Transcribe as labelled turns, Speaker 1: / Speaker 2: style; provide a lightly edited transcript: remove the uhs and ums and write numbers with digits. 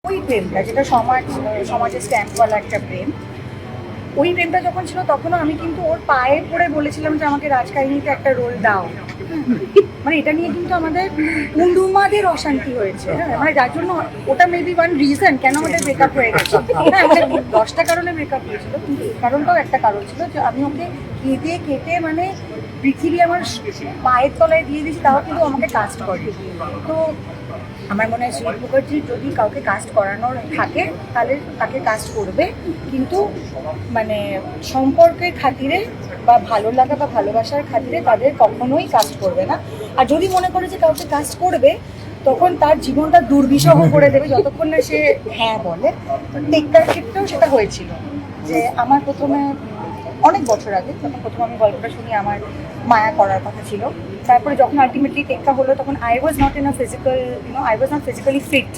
Speaker 1: ওই প্রেমটা যেটা সমাজে স্ট্যাম্পওয়ালা একটা প্রেম, ওই প্রেমটা যখন ছিল তখনও আমি কিন্তু ওর পায়ে পড়ে বলেছিলাম যে আমাকে রাজকাহিনীতে একটা রোল দাও। মানে এটা নিয়ে কিন্তু আমাদের কুন্ডুমাদের অশান্তি হয়েছে, হ্যাঁ, মানে যার জন্য ওটা মেবি ওয়ান রিজন কেন আমাদের ব্রেকআপ হয়ে গেছে। হ্যাঁ, আমাদের 10টা কারণে ব্রেকআপ হয়েছিল, কিন্তু এই কারণটাও একটা কারণ ছিল যে আমি ওকে কেটে কেটে মানে পৃথিবী আমার পায়ের তলায় দিয়ে দিয়েছি, তাও কিন্তু আমাকে কাস্ট করে। তো আমার মনে হয় শ্রীজিৎ মুখার্জি যদি কাউকে কাস্ট করানোর থাকে তাহলে তাকে কাস্ট করবে, কিন্তু মানে সম্পর্কের খাতিরে বা ভালো লাগা বা ভালোবাসার খাতিরে তাদের কখনোই কাস্ট করবে না। আর যদি মনে করে যে কাউকে কাস্ট করবে তখন তার জীবনটা দুর্বিষহ করে দেবে যতক্ষণ না সে হ্যাঁ বলে। তো টেক্কার ক্ষেত্রেও সেটা হয়েছিল যে আমার প্রথমে অনেক বছর আগে যখন প্রথম আমি গল্পটা শুনি আমার মায়া করার কথা ছিল, তারপরে যখন আলটিমেটলি টেক্কা হলো তখন I was not physically fit.